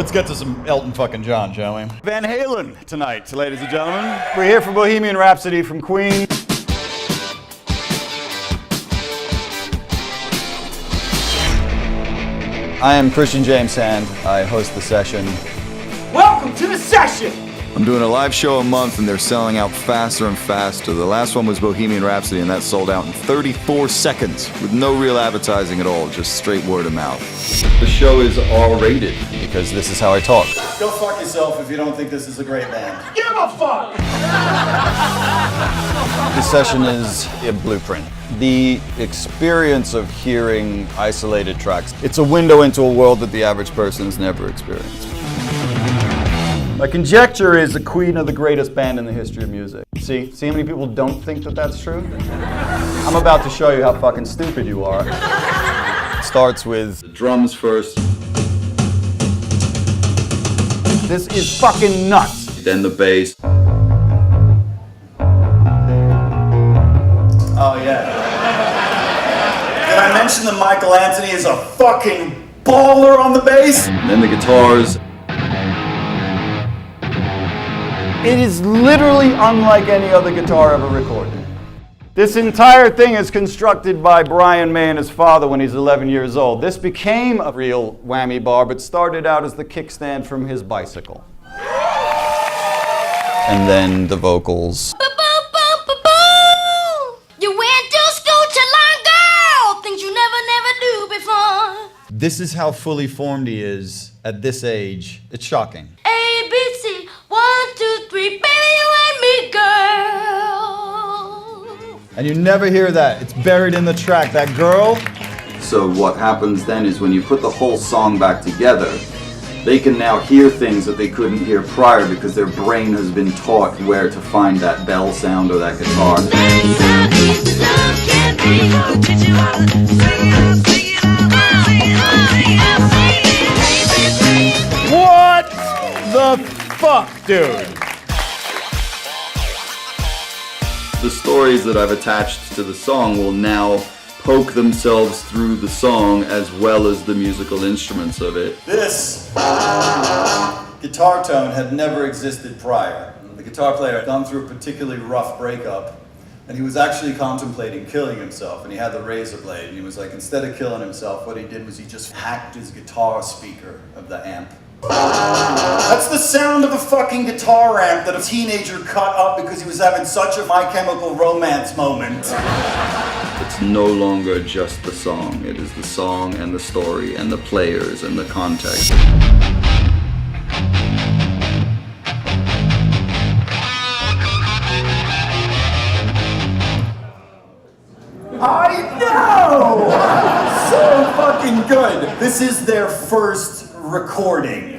Let's get to some Elton fucking John, shall we? Van Halen tonight, ladies and gentlemen. We're here for Bohemian Rhapsody from Queen. I am Christian James Sand. I host the session. Welcome to the session! I'm doing a live show a month and they're selling out faster and faster. The last one was Bohemian Rhapsody and that sold out in 34 seconds with no real advertising at all, just straight word of mouth. The show is R-rated because this is how I talk. Go fuck yourself if you don't think this is a great band. Give a fuck! This session is a blueprint. The experience of hearing isolated tracks, it's a window into a world that the average person has never experienced. My conjecture is the Queen are the greatest band in the history of music. See how many people don't think that that's true? I'm about to show you how fucking stupid you are. It starts with the drums first. This is fucking nuts. Then the bass. Oh yeah. Did I mention that Michael Anthony is a fucking baller on the bass? Then the guitars. It is literally unlike any other guitar ever recorded. This entire thing is constructed by Brian May and his father when he's 11 years old. This became a real whammy bar, but started out as the kickstand from his bicycle. And then the vocals. You went to school to learn, girl, things you never do before. This is how fully formed he is at this age. It's shocking. ABC, 1, 2, 3, baby, you and me, girl. And you never hear that. It's buried in the track. That girl. So what happens then is when you put the whole song back together, they can now hear things that they couldn't hear prior because their brain has been taught where to find that bell sound or that guitar. What the fuck, dude? The stories that I've attached to the song will now poke themselves through the song as well as the musical instruments of it. This guitar tone had never existed prior. The guitar player had gone through a particularly rough breakup, and he was actually contemplating killing himself, and he had the razor blade, and he was like, instead of killing himself, what he did was he just hacked his guitar speaker of the amp. That's the sound of a fucking guitar amp that a teenager cut up because he was having such a My Chemical Romance moment. It's no longer just the song. It is the song and the story and the players and the context. I know! So fucking good. This is their first recording.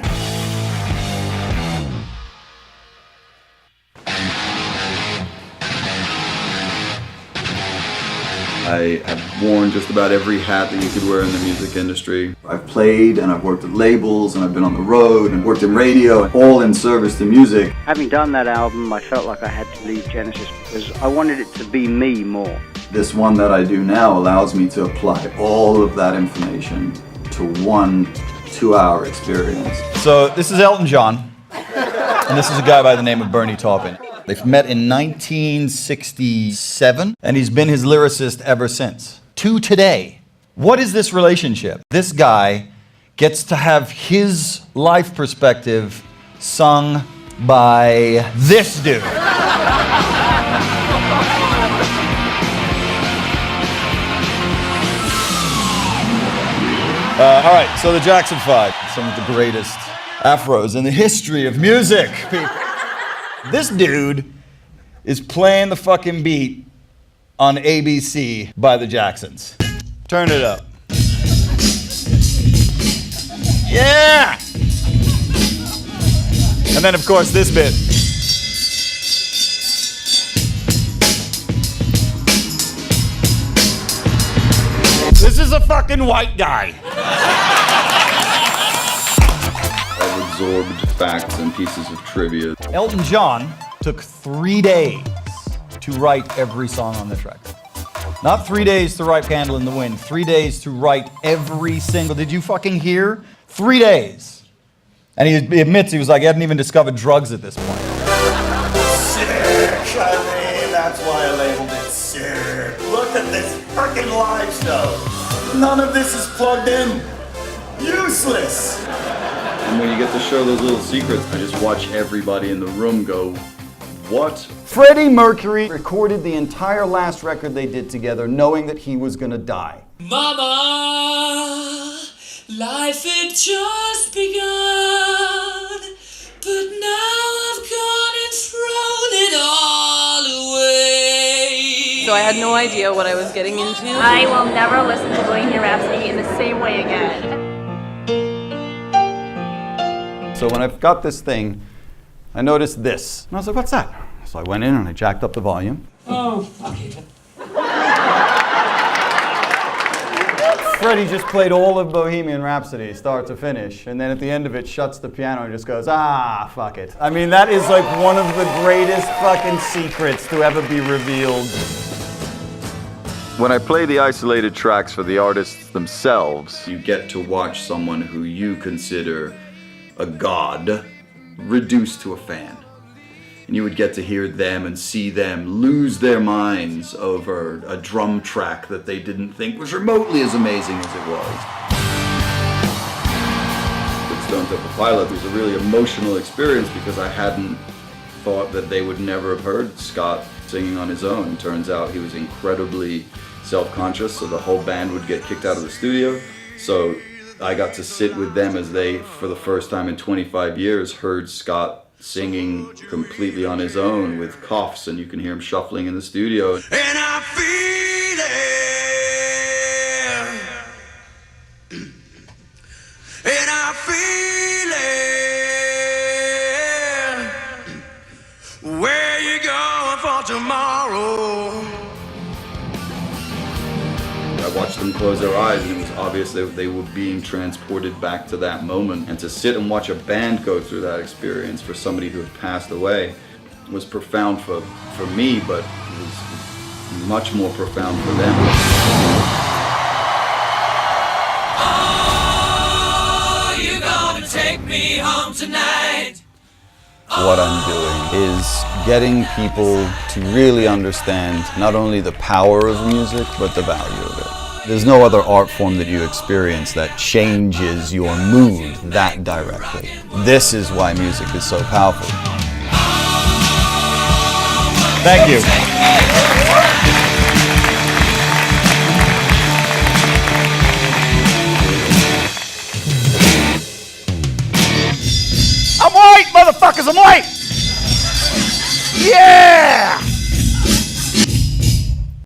I have worn just about every hat that you could wear in the music industry. I've played and I've worked at labels and I've been on the road and worked in radio, all in service to music. Having done that album, I felt like I had to leave Genesis because I wanted it to be me more. This one that I do now allows me to apply all of that information to one 2-hour experience. So this is Elton John, and this is a guy by the name of Bernie Taupin. They've met in 1967, and he's been his lyricist ever since. To today. What is this relationship? This guy gets to have his life perspective sung by this dude. All right, so the Jackson 5, some of the greatest afros in the history of music. This dude is playing the fucking beat on ABC by the Jacksons. Turn it up. Yeah! And then, of course, this bit. This is a fucking white guy. I've absorbed facts and pieces of trivia. Elton John took 3 days to write every song on this record. Not 3 days to write Candle in the Wind, 3 days to write every single, did you fucking hear? 3 days. And he admits he was like, he hadn't even discovered drugs at this point. Sick! I mean, that's why I labeled it sick. Look at this freaking live show. None of this is plugged in. Useless! And when you get to show those little secrets, I just watch everybody in the room go, what? Freddie Mercury recorded the entire last record they did together knowing that he was gonna die. Mama, life had just begun, but now I've gone and thrown it all away. So I had no idea what I was getting into. I will never listen to Bohemian Rhapsody in the same way again. So when I got this thing, I noticed this. And I was like, what's that? So I went in and I jacked up the volume. Oh, okay. Freddie just played all of Bohemian Rhapsody, start to finish, and then at the end of it shuts the piano and just goes, ah, fuck it. I mean, that is like one of the greatest fucking secrets to ever be revealed. When I play the isolated tracks for the artists themselves, you get to watch someone who you consider a god reduced to a fan. And you would get to hear them and see them lose their minds over a drum track that they didn't think was remotely as amazing as it was. With Stone Temple Pilots, it was a really emotional experience because I hadn't thought that they would never have heard Scott singing on his own. Turns out he was incredibly self-conscious, so the whole band would get kicked out of the studio. So I got to sit with them as they, for the first time in 25 years, heard Scott singing completely on his own with coughs, and you can hear him shuffling in the studio. And I feel it. And I feel it. Where you going for tomorrow? I watched them close their eyes, and it was obvious that they were being transported back to that moment. And to sit and watch a band go through that experience for somebody who had passed away was profound for me, but it was much more profound for them. Oh, you gonna take me home tonight? What I'm doing is getting people to really understand not only the power of music, but the value of it. There's no other art form that you experience that changes your mood that directly. This is why music is so powerful. Thank you. I'm white, motherfuckers, I'm white! Yeah!